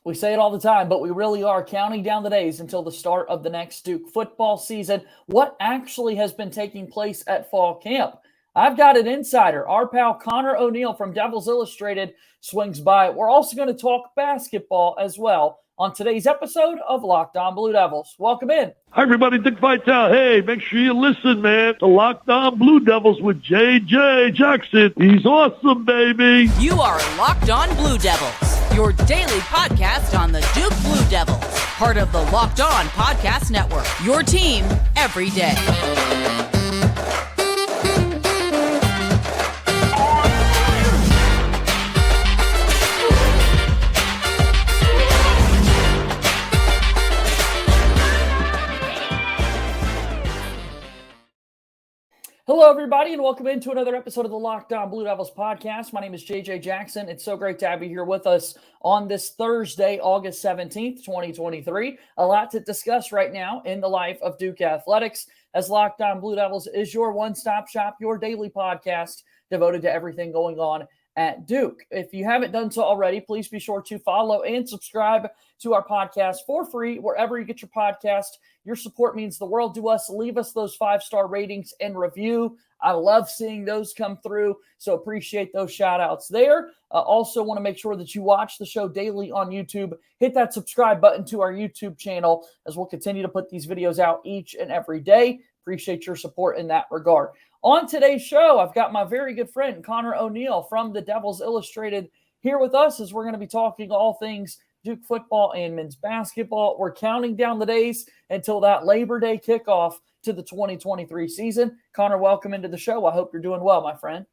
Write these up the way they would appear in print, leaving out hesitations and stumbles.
We say it all the time, but we really are counting down the days until the start of the next Duke football season. What actually has been taking place at fall camp? I've got an insider. Our pal Conor O'Neill from Devils Illustrated swings by. We're also going to talk basketball as well on today's episode of Locked On Blue Devils. Welcome in. Hi, everybody. Dick Vitale. Hey, make sure you listen, man, to Locked On Blue Devils with J.J. Jackson. He's awesome, baby. You are Locked On Blue Devils, your daily podcast on the Duke Blue Devils, part of the Locked On Podcast Network, your team every day. Hello, everybody, and welcome into another episode of the Locked On Blue Devils podcast. My name is JJ Jackson. It's so great to have you here with us on this Thursday, August 17th, 2023. A lot to discuss right now in the life of Duke Athletics, as Locked On Blue Devils is your one-stop shop, your daily podcast devoted to everything going on at Duke. If you haven't done so already, please be sure to follow and subscribe to our podcast for free wherever you get your podcast. Your support means the world to us. Leave us those 5-star ratings and review. I love seeing those come through, so appreciate those shout outs there. Also want to make sure that you watch the show daily on YouTube. Hit that subscribe button to our YouTube channel as we'll continue to put these videos out each and every day. Appreciate your support in that regard. On today's show, I've got my very good friend Conor O'Neill from the Devils Illustrated here with us as we're going to be talking all things Duke football and men's basketball. We're counting down the days until that Labor Day kickoff to the 2023 season. Conor, welcome into the show. I hope you're doing well, my friend.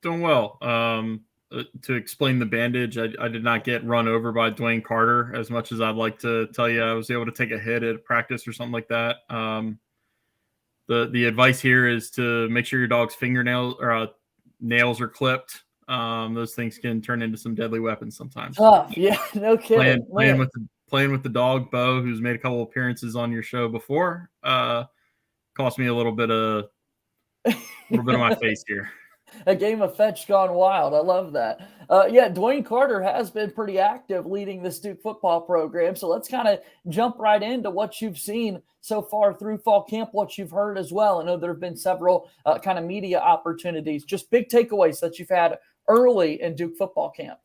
Doing well. To explain the bandage, I did not get run over by Dwayne Carter as much as I'd like to tell you. I was able to take a hit at practice or something like that. The advice here is to make sure your dog's fingernails or nails are clipped. Those things can turn into some deadly weapons sometimes. Oh, yeah, no kidding. Playing with the dog, Bo, who's made a couple appearances on your show before, cost me a little bit of my face here. A game of fetch gone wild. I love that. Dwayne Carter has been pretty active leading this Duke football program. So let's kind of jump right into what you've seen so far through fall camp, what you've heard as well. I know there have been several kind of media opportunities, just big takeaways that you've had early in Duke football camp.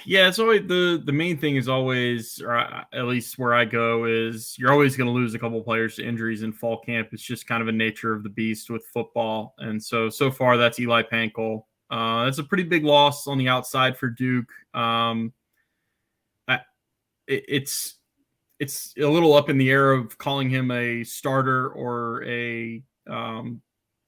Yeah, it's always the main thing is always, or at least where I go, is you're always going to lose a couple of players to injuries in fall camp. It's just kind of a nature of the beast with football. And so far that's Eli Pankel. That's a pretty big loss on the outside for Duke. It's a little up in the air of calling him a starter or a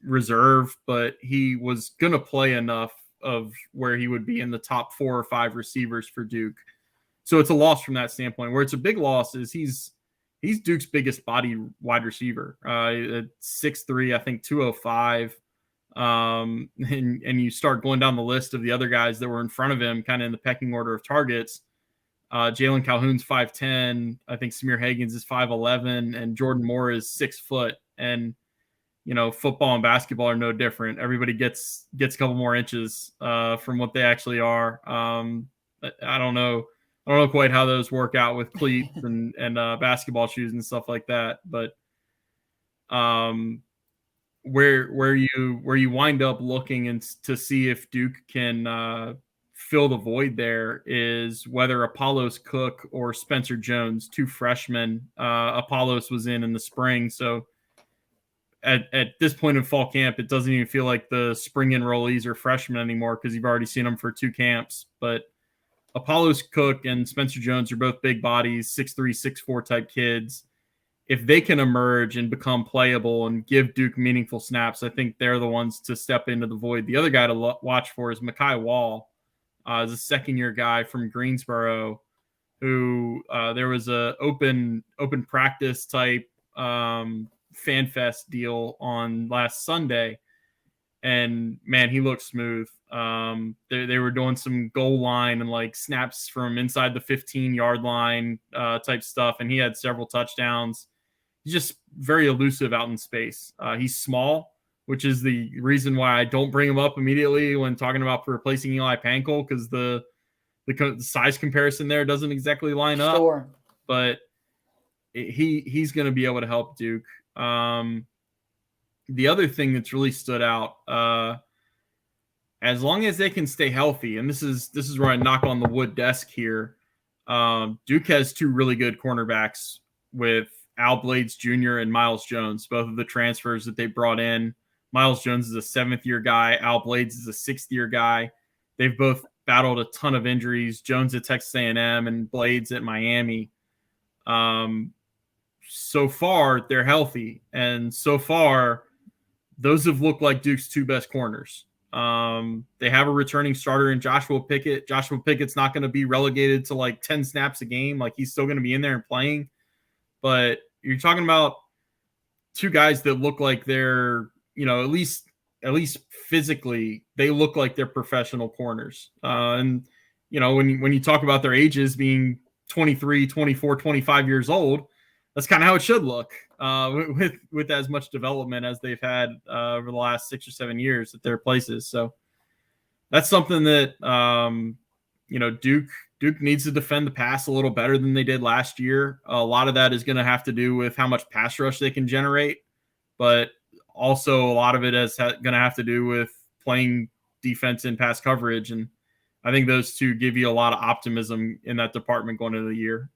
reserve, but he was going to play enough of where he would be in the top 4 or 5 receivers for Duke. So it's a loss from that standpoint. Where it's a big loss is he's Duke's biggest body wide receiver. At 6'3", I think 205. And you start going down the list of the other guys that were in front of him, kind of in the pecking order of targets. Jalen Calhoun's 5'10". I think Samir Hagan's is 5'11", and Jordan Moore is 6 foot. And football and basketball are no different. Everybody gets a couple more inches from what they actually are. I don't know quite how those work out with cleats and basketball shoes and stuff like that. But where you wind up looking and to see if Duke can fill the void there is whether Apollos Cook or Spencer Jones, 2 freshmen. Apollos was in the spring, so. At this point in fall camp, it doesn't even feel like the spring enrollees are freshmen anymore because you've already seen them for 2 camps. But Apollos Cook and Spencer Jones are both big bodies, 6'3", 6'4" type kids. If they can emerge and become playable and give Duke meaningful snaps, I think they're the ones to step into the void. The other guy to watch for is Mekhi Wall, is a second-year guy from Greensboro who there was a open practice type FanFest deal on last Sunday, and man, he looked smooth. They were doing some goal line and like snaps from inside the 15-yard line type stuff, and he had several touchdowns. He's just very elusive out in space. He's small, which is the reason why I don't bring him up immediately when talking about replacing Eli Pankel, because the the size comparison there doesn't exactly line up. Sure. But he's going to be able to help Duke. The other thing that's really stood out, as long as they can stay healthy, and this is where I knock on the wood desk here. Duke has two really good cornerbacks with Al Blades Jr. and Miles Jones, both of the transfers that they brought in. Miles Jones is a 7th-year guy. Al Blades is a 6th-year guy. They've both battled a ton of injuries. Jones at Texas A&M and Blades at Miami. So far, they're healthy. And so far, those have looked like Duke's two best corners. They have a returning starter in Joshua Pickett. Joshua Pickett's not going to be relegated to like 10 snaps a game. Like, he's still going to be in there and playing. But you're talking about two guys that look like they're, at least physically, they look like they're professional corners. And when you talk about their ages being 23, 24, 25 years old, that's kind of how it should look, with as much development as they've had over the last 6 or 7 years at their places. So that's something that Duke needs to defend the pass a little better than they did last year. A lot of that is going to have to do with how much pass rush they can generate, but also a lot of it is going to have to do with playing defense in pass coverage. And I think those two give you a lot of optimism in that department going into the year.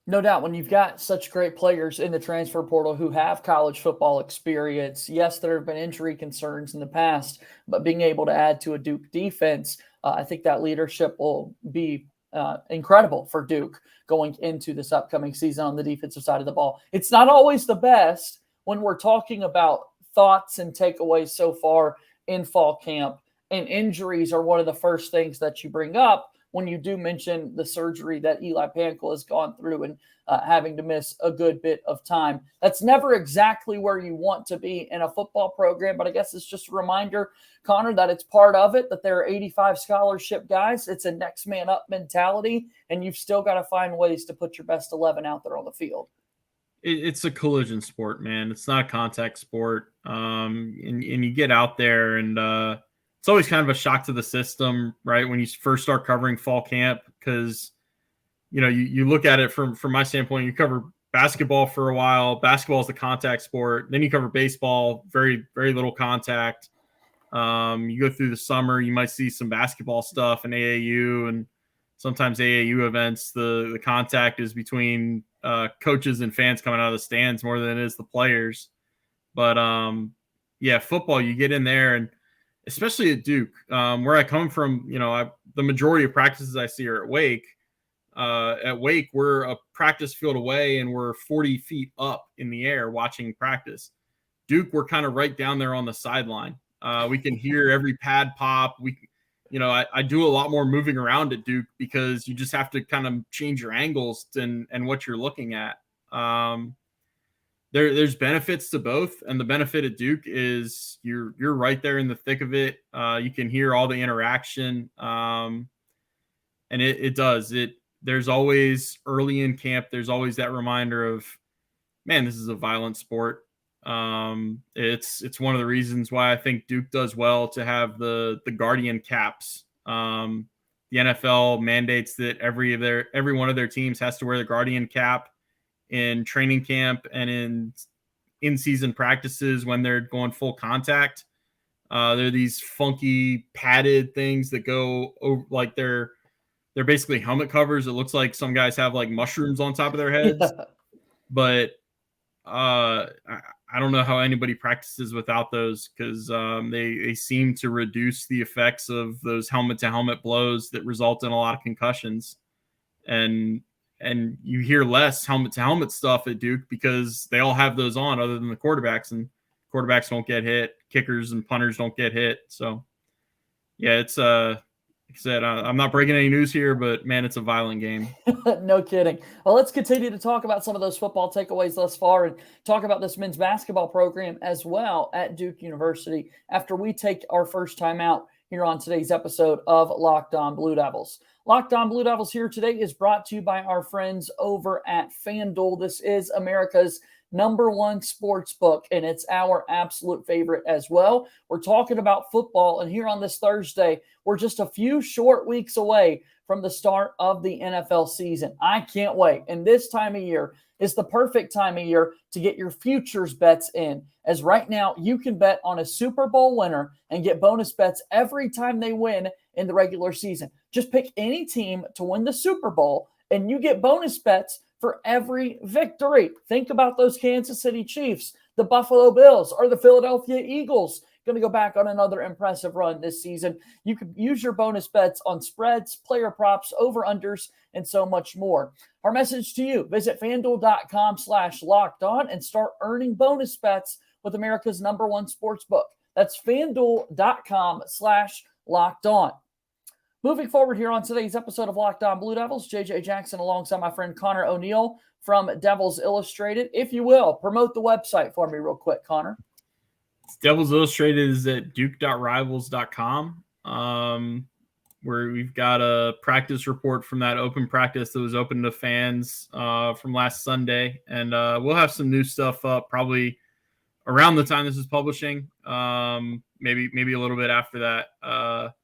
No doubt, when you've got such great players in the transfer portal who have college football experience, yes, there have been injury concerns in the past, but being able to add to a Duke defense, I think that leadership will be incredible for Duke going into this upcoming season on the defensive side of the ball. It's not always the best when we're talking about thoughts and takeaways so far in fall camp, and injuries are one of the first things that you bring up when you do mention the surgery that Eli Pankel has gone through and having to miss a good bit of time. That's never exactly where you want to be in a football program, but I guess it's just a reminder, Conor, that it's part of it, that there are 85 scholarship guys. It's a next man up mentality, and you've still got to find ways to put your best 11 out there on the field. It's a collision sport, man. It's not a contact sport. And you get out there and it's always kind of a shock to the system, right? When you first start covering fall camp, because, you look at it from my standpoint, you cover basketball for a while. Basketball is the contact sport. Then you cover baseball, very, very little contact. You go through the summer, you might see some basketball stuff in AAU, and sometimes AAU events, the contact is between coaches and fans coming out of the stands more than it is the players. But football, you get in there, and especially at Duke, where I come from, the majority of practices I see are at Wake. At Wake, we're a practice field away, and we're 40 feet up in the air watching practice. Duke, we're kind of right down there on the sideline. We can hear every pad pop. I do a lot more moving around at Duke because you just have to kind of change your angles and what you're looking at. There's benefits to both, and the benefit at Duke is you're right there in the thick of it. You can hear all the interaction, and there's always early in camp. There's always that reminder of, man, this is a violent sport. It's one of the reasons why I think Duke does well to have the Guardian caps. The NFL mandates that every one of their teams has to wear the Guardian cap in training camp and in season practices when they're going full contact. They're these funky padded things that go over, like they're basically helmet covers. It looks like some guys have like mushrooms on top of their heads, but I don't know how anybody practices without those, because they seem to reduce the effects of those helmet-to-helmet blows that result in a lot of concussions. And you hear less helmet-to-helmet stuff at Duke because they all have those on other than the quarterbacks, and quarterbacks don't get hit. Kickers and punters don't get hit. So, yeah, it's like I said, I'm not breaking any news here, but, man, it's a violent game. No kidding. Well, let's continue to talk about some of those football takeaways thus far and talk about this men's basketball program as well at Duke University after we take our first time out here on today's episode of Locked On Blue Devils. Locked On Blue Devils here today is brought to you by our friends over at FanDuel. This is America's #1 sports book, and it's our absolute favorite as well. We're talking about football, and here on this Thursday, we're just a few short weeks away from the start of the NFL season. I can't wait. And this time of year is the perfect time of year to get your futures bets in, as right now you can bet on a Super Bowl winner and get bonus bets every time they win in the regular season. Just pick any team to win the Super Bowl and you get bonus bets for every victory. Think about those Kansas City Chiefs, the Buffalo Bills, or the Philadelphia Eagles. Going to go back on another impressive run this season. You can use your bonus bets on spreads, player props, over-unders, and so much more. Our message to you, visit FanDuel.com/lockedon and start earning bonus bets with America's #1 sports book. That's FanDuel.com/lockedon. Moving forward here on today's episode of Locked On Blue Devils, JJ Jackson alongside my friend Conor O'Neill from Devils Illustrated. If you will, promote the website for me real quick, Conor. Devils Illustrated is at duke.rivals.com, where we've got a practice report from that open practice that was open to fans from last Sunday. And we'll have some new stuff up probably around the time this is publishing, maybe a little bit after that.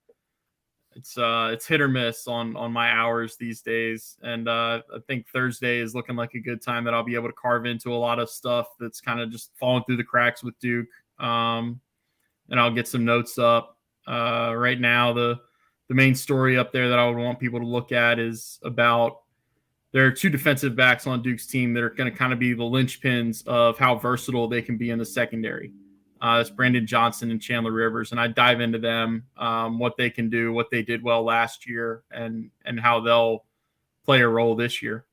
It's hit or miss on my hours these days. And I think Thursday is looking like a good time that I'll be able to carve into a lot of stuff that's kind of just falling through the cracks with Duke. And I'll get some notes up. Right now, the main story up there that I would want people to look at is about there are two defensive backs on Duke's team that are going to kind of be the linchpins of how versatile they can be in the secondary. It's Brandon Johnson and Chandler Rivers, and I dive into them, what they can do, what they did well last year, and how they'll play a role this year.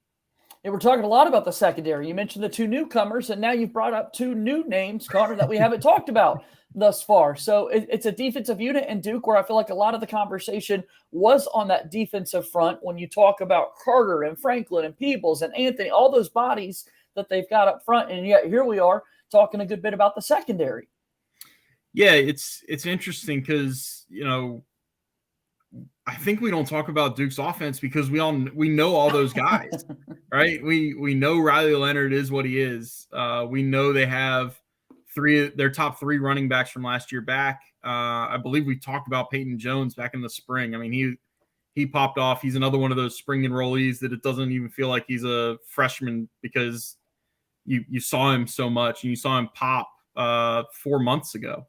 Yeah, we're talking a lot about the secondary. You mentioned the two newcomers, and now you've brought up two new names, Conor, that we haven't talked about thus far. So it's a defensive unit in Duke where I feel like a lot of the conversation was on that defensive front when you talk about Carter and Franklin and Peebles and Anthony, all those bodies that they've got up front. And yet here we are talking a good bit about the secondary. Yeah, it's interesting because, I think we don't talk about Duke's offense because we know all those guys, right? We know Riley Leonard is what he is. We know they have their top three running backs from last year back. I believe we talked about Peyton Jones back in the spring. I mean, he popped off. He's another one of those spring enrollees that it doesn't even feel like he's a freshman because you saw him so much and you saw him pop 4 months ago.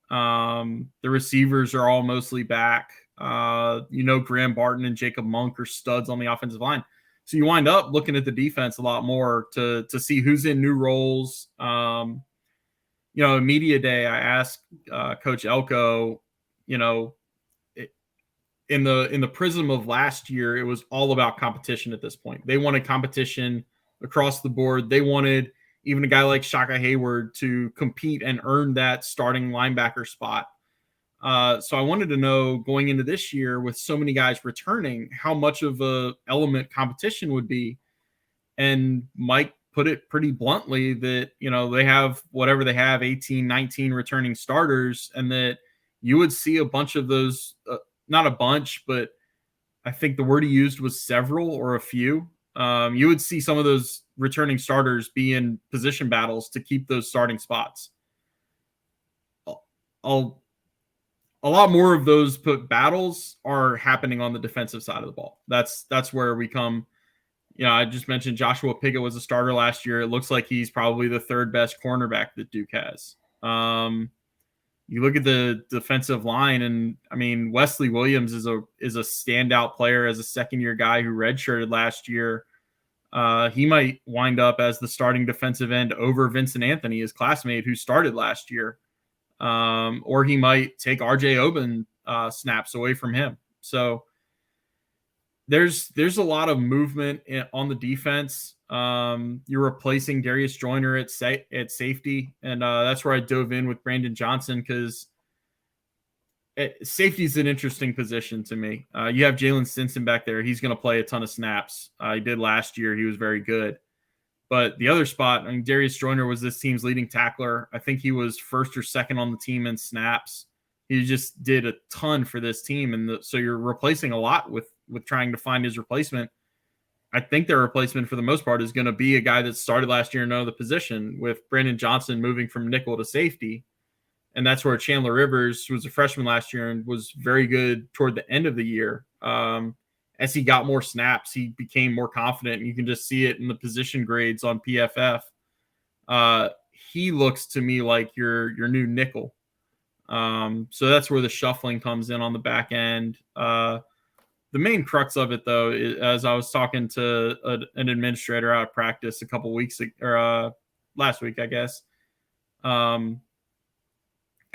The receivers are all mostly back. Graham Barton and Jacob Monk are studs on the offensive line. So you wind up looking at the defense a lot more to see who's in new roles. In media day, I asked Coach Elko, in the prism of last year, it was all about competition at this point. They wanted competition across the board. They wanted even a guy like Shaka Hayward to compete and earn that starting linebacker spot. So I wanted to know, going into this year with so many guys returning, how much of a element competition would be. And Mike put it pretty bluntly that, they have whatever they have, 18, 19 returning starters, and that you would see a bunch of those, not a bunch, but I think the word he used was several or a few. You would see some of those returning starters be in position battles to keep those starting spots. A lot more of those battles are happening on the defensive side of the ball. That's where we come. I just mentioned Joshua Piggott was a starter last year. It looks like he's probably the third best cornerback that Duke has. You look at the defensive line, and I mean, Wesley Williams is a standout player as a second-year guy who redshirted last year. He might wind up as the starting defensive end over Vincent Anthony, his classmate who started last year. Or he might take RJ Oben snaps away from him. So there's a lot of movement on the defense. You're replacing Darius Joyner at safety, and that's where I dove in with Brandon Johnson because safety is an interesting position to me. You have Jalen Stinson back there. He's going to play a ton of snaps. He did last year. He was very good. But the other spot, Darius Joyner was this team's leading tackler. I think he was first or second on the team in snaps. He just did a ton for this team. And so you're replacing a lot with trying to find his replacement. I think their replacement for the most part is going to be a guy that started last year in another position, with Brandon Johnson moving from nickel to safety. And that's where Chandler Rivers was a freshman last year and was very good toward the end of the year. as he got more snaps, he became more confident. And you can just see it in the position grades on PFF. He looks to me like your new nickel. So that's where the shuffling comes in on the back end. The main crux of it, though, is, as I was talking to an administrator out of practice a couple weeks ago, or last week, I guess.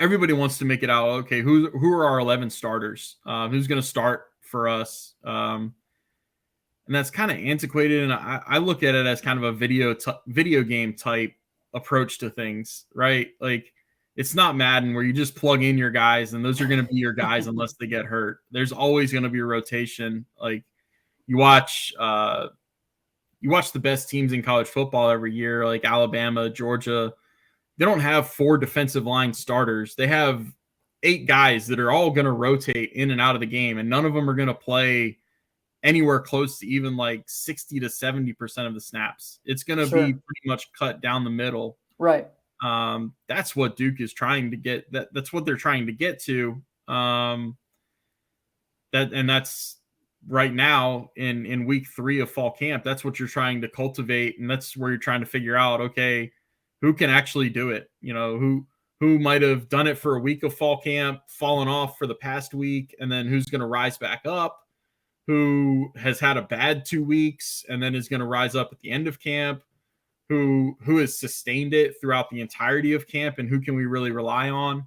Everybody wants to make it out. Okay, who are our 11 starters? Who's going to start for us? And that's kind of antiquated. And I look at it as kind of a video game type approach to things, right? Like, it's not Madden where you just plug in your guys and those are going to be your guys unless they get hurt. There's always going to be a rotation. Like, you watch the best teams in college football every year, like Alabama, Georgia. They don't have 4 defensive line starters. They have 8 guys that are all going to rotate in and out of the game, and none of them are going to play anywhere close to even like 60 to 70% of the snaps. It's going to be pretty much cut down the middle. Right. That's what Duke is trying to get. That's what they're trying to get to. That's right now in week 3 of fall camp. That's what you're trying to cultivate, and that's where you're trying to figure out, okay, who can actually do it? You know, who might have done it for a week of fall camp, fallen off for the past week, and then who's going to rise back up? Who has had a bad 2 weeks and then is going to rise up at the end of camp? Who has sustained it throughout the entirety of camp, and who can we really rely on?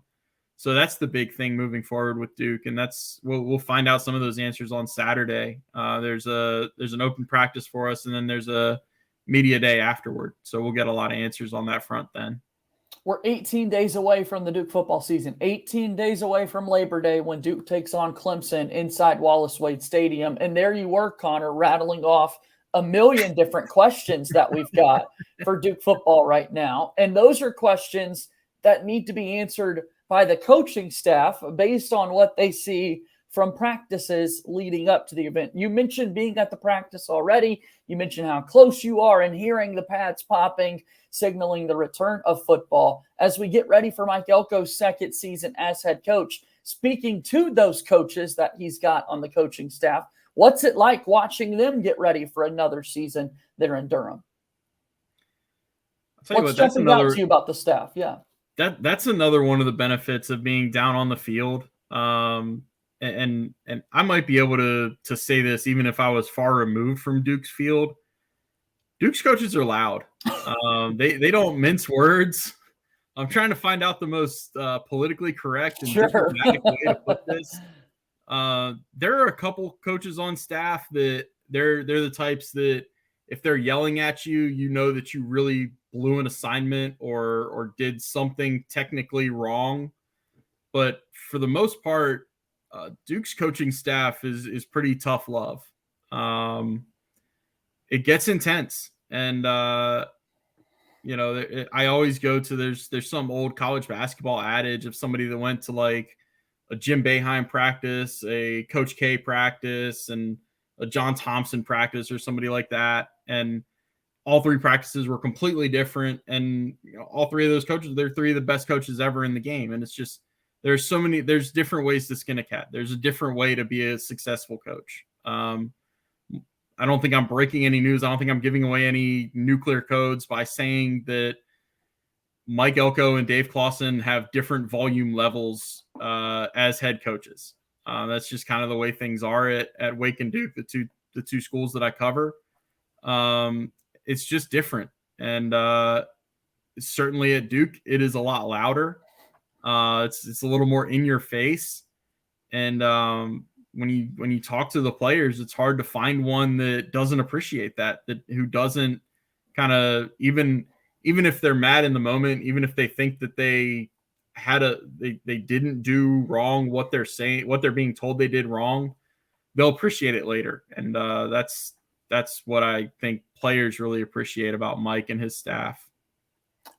So that's the big thing moving forward with Duke, and that's we'll find out some of those answers on Saturday. There's an open practice for us, and then there's a media day afterward. So we'll get a lot of answers on that front then. We're 18 days away from the Duke football season, 18 days away from Labor Day when Duke takes on Clemson inside Wallace Wade Stadium. And there you were, Conor, rattling off a million different questions that we've got for Duke football right now. And those are questions that need to be answered by the coaching staff based on what they see from practices leading up to the event. You mentioned being at the practice already. You mentioned how close you are and hearing the pads popping, signaling the return of football. As we get ready for Mike Elko's second season as head coach, speaking to those coaches that he's got on the coaching staff, what's it like watching them get ready for another season there in Durham? What's jumping out to you about the staff? Yeah. That's another one of the benefits of being down on the field. And I might be able to say this even if I was far removed from Duke's field. Duke's coaches are loud. They don't mince words. I'm trying to find out the most politically correct and diplomatic way to put this. There are a couple coaches on staff that they're the types that if they're yelling at you, you know that you really blew an assignment or did something technically wrong. But for the most part, Duke's coaching staff is pretty tough love. It gets intense, and I always go to there's some old college basketball adage of somebody that went to like a Jim Boeheim practice, a Coach K practice, and a John Thompson practice, or somebody like that, and all 3 practices were completely different. And all 3 of those coaches, they're 3 of the best coaches ever in the game, and it's just. There's different ways to skin a cat. There's a different way to be a successful coach. I don't think I'm breaking any news. I don't think I'm giving away any nuclear codes by saying that Mike Elko and Dave Clawson have different volume levels as head coaches. That's just kind of the way things are at Wake and Duke, the two schools that I cover. It's just different. And certainly at Duke, it is a lot louder. It's a little more in your face. And when you talk to the players, it's hard to find one that doesn't appreciate that who doesn't kind of, even if they're mad in the moment, even if they think that they didn't do wrong, what they're being told they did wrong, they'll appreciate it later. And that's what I think players really appreciate about Mike and his staff.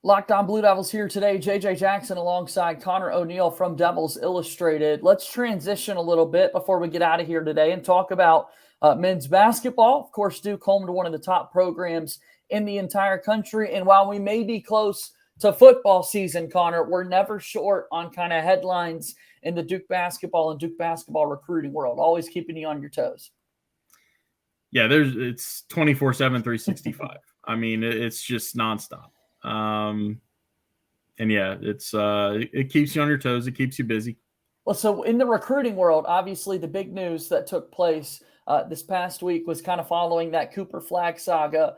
Locked On Blue Devils here today. JJ Jackson alongside Conor O'Neill from Devils Illustrated. Let's transition a little bit before we get out of here today and talk about men's basketball. Of course, Duke home to one of the top programs in the entire country. And while we may be close to football season, Conor, we're never short on kind of headlines in the Duke basketball and Duke basketball recruiting world. Always keeping you on your toes. Yeah, it's 24/7, 365. I mean, it's just nonstop. And yeah, it keeps you on your toes. It keeps you busy. Well, so in the recruiting world, obviously the big news that took place this past week was kind of following that Cooper Flag saga,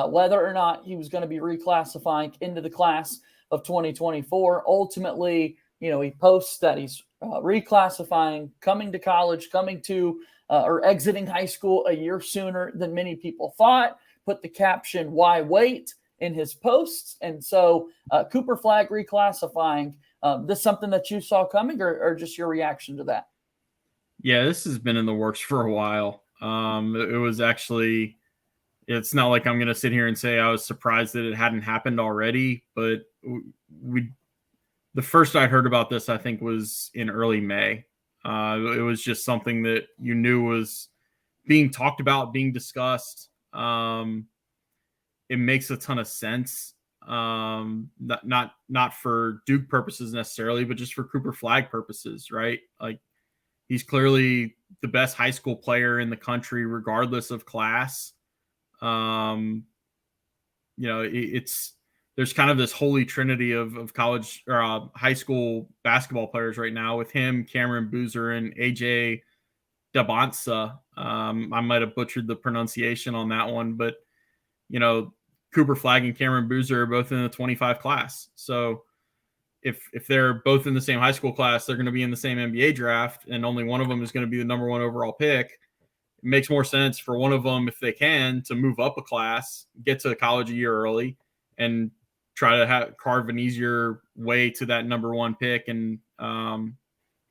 whether or not he was going to be reclassifying into the class of 2024. Ultimately, he posts that he's reclassifying, coming to college, coming to or exiting high school a year sooner than many people thought. Put the caption, "Why wait?" in his posts. And so Cooper Flag reclassifying. This something that you saw coming, or just your reaction to that? Yeah, this has been in the works for a while. It was actually, it's not like I'm going to sit here and say I was surprised that it hadn't happened already, but the first I heard about this, I think, was in early May. It was just something that you knew was being talked about, being discussed. It makes a ton of sense. Not for Duke purposes necessarily, but just for Cooper Flag purposes, right? Like, he's clearly the best high school player in the country, regardless of class. There's kind of this holy trinity of college or high school basketball players right now with him, Cameron Boozer, and AJ Dabansa. I might have butchered the pronunciation on that one, but Cooper Flag and Cameron Boozer are both in the 25 class. So if they're both in the same high school class, they're going to be in the same NBA draft, and only one of them is going to be the number 1 overall pick. It makes more sense for one of them, if they can, to move up a class, get to college a year early, and try to carve an easier way to that number 1 pick. And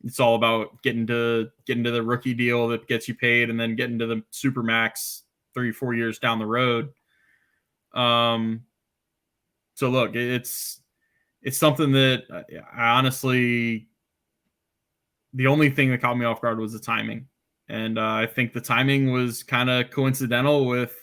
it's all about getting to the rookie deal that gets you paid, and then getting to the super max 3-4 years down the road. So look, it's something that I honestly, the only thing that caught me off guard was the timing. And I think the timing was kind of coincidental with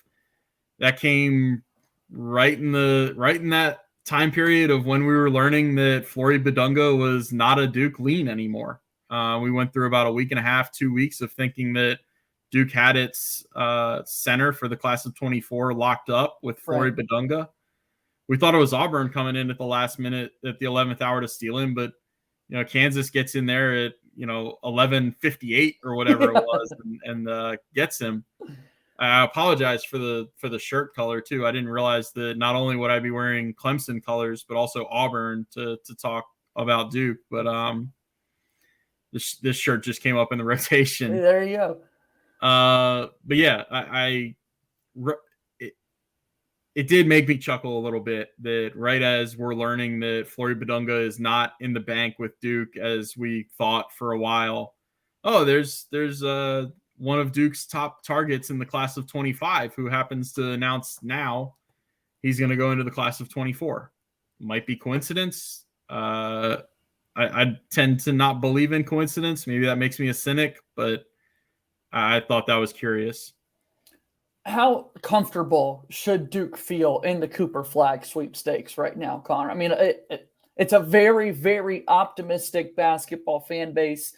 that came right in that time period of when we were learning that Flory Badunga was not a Duke lean anymore. We went through about a week and a half, 2 weeks of thinking that Duke had its center for the class of 24 locked up with Flory Badunga. We thought it was Auburn coming in at the last minute at the 11th hour to steal him, but Kansas gets in there at 11:58 or whatever it was, and gets him. I apologize for the shirt color too. I didn't realize that not only would I be wearing Clemson colors, but also Auburn to talk about Duke. But this shirt just came up in the rotation. Hey, there you go. But yeah, it did make me chuckle a little bit that right as we're learning that Flory Badunga is not in the bank with Duke as we thought for a while. Oh, there's one of Duke's top targets in the class of 25 who happens to announce now he's going to go into the class of 24. Might be coincidence. I tend to not believe in coincidence. Maybe that makes me a cynic, but I thought that was curious. How comfortable should Duke feel in the Cooper Flag sweepstakes right now, Conor? I mean, it's a very, very optimistic basketball fan base.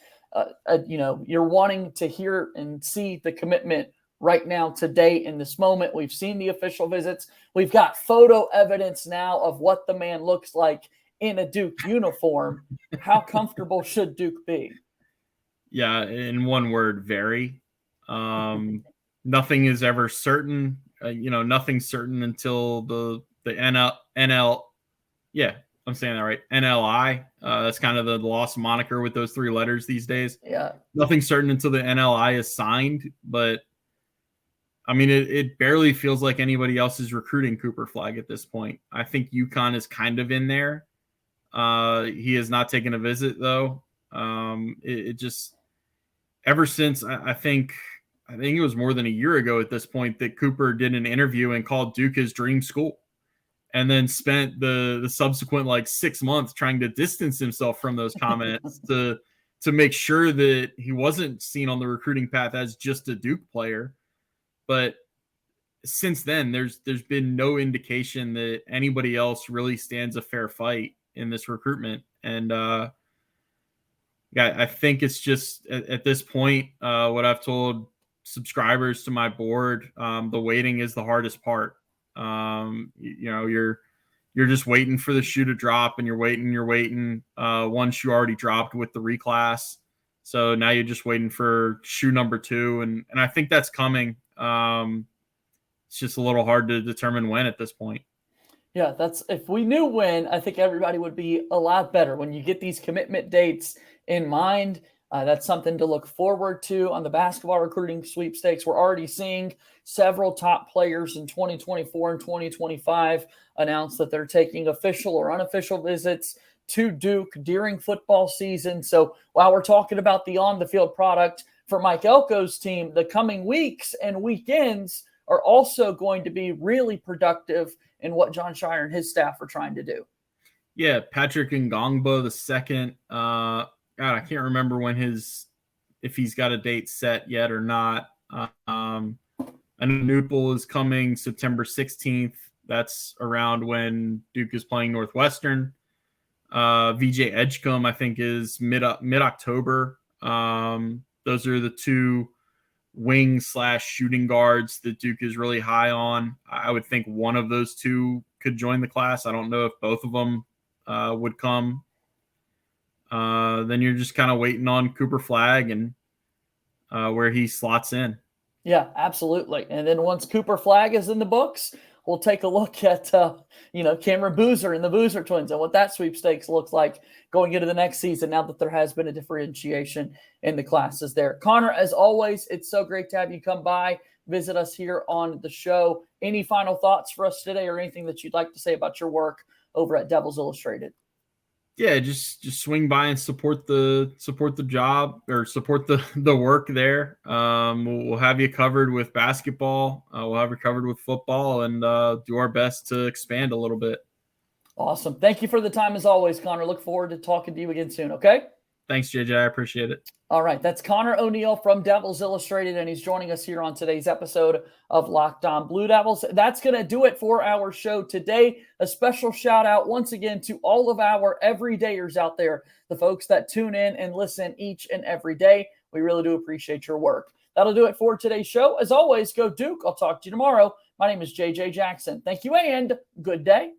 You're wanting to hear and see the commitment right now, today, in this moment. We've seen the official visits. We've got photo evidence now of what the man looks like in a Duke uniform. How comfortable should Duke be? Yeah, in one word, very. Nothing is ever certain. Nothing's certain until the NL. Yeah, I'm saying that right. NLI. That's kind of the lost moniker with those 3 letters these days. Yeah. Nothing's certain until the NLI is signed. But I mean, it barely feels like anybody else is recruiting Cooper Flag at this point. I think UConn is kind of in there. He has not taken a visit though. It just, ever since I think it was more than a year ago at this point that Cooper did an interview and called Duke his dream school, and then spent the subsequent 6 months trying to distance himself from those comments to make sure that he wasn't seen on the recruiting path as just a Duke player. But since then, there's been no indication that anybody else really stands a fair fight in this recruitment. And I think it's just at this point, what I've told subscribers to my board, the waiting is the hardest part. You're just waiting for the shoe to drop, and you're waiting. One shoe already dropped with the reclass, so now you're just waiting for shoe number 2, and I think that's coming. It's just a little hard to determine when at this point. Yeah, if we knew when, I think everybody would be a lot better. When you get these commitment dates in mind, that's something to look forward to on the basketball recruiting sweepstakes. We're already seeing several top players in 2024 and 2025 announce that they're taking official or unofficial visits to Duke during football season. So while we're talking about the on-the-field product for Mike Elko's team, the coming weeks and weekends are also going to be really productive in what John Shire and his staff are trying to do. Yeah, Patrick Ngongba the second. God, I can't remember if he's got a date set yet or not. I know Newpol is coming September 16th. That's around when Duke is playing Northwestern. VJ Edgecombe, I think, is mid-October. Those are the 2 wing/shooting guards that Duke is really high on. I would think one of those 2 could join the class. I don't know if both of them would come. Then you're just kind of waiting on Cooper Flagg and where he slots in. Yeah, absolutely. And then once Cooper Flagg is in the books, we'll take a look at, Cameron Boozer and the Boozer twins and what that sweepstakes looks like going into the next season now that there has been a differentiation in the classes there. Conor, as always, it's so great to have you come by, visit us here on the show. Any final thoughts for us today or anything that you'd like to say about your work over at Devils Illustrated? Yeah, just swing by and support the job or support the work there. We'll have you covered with basketball. We'll have you covered with football, and do our best to expand a little bit. Awesome. Thank you for the time as always, Conor. Look forward to talking to you again soon. Okay. Thanks, JJ. I appreciate it. All right. That's Conor O'Neill from Devils Illustrated, and he's joining us here on today's episode of Locked On Blue Devils. That's going to do it for our show today. A special shout out once again to all of our everydayers out there, the folks that tune in and listen each and every day. We really do appreciate your work. That'll do it for today's show. As always, go Duke. I'll talk to you tomorrow. My name is JJ Jackson. Thank you and good day.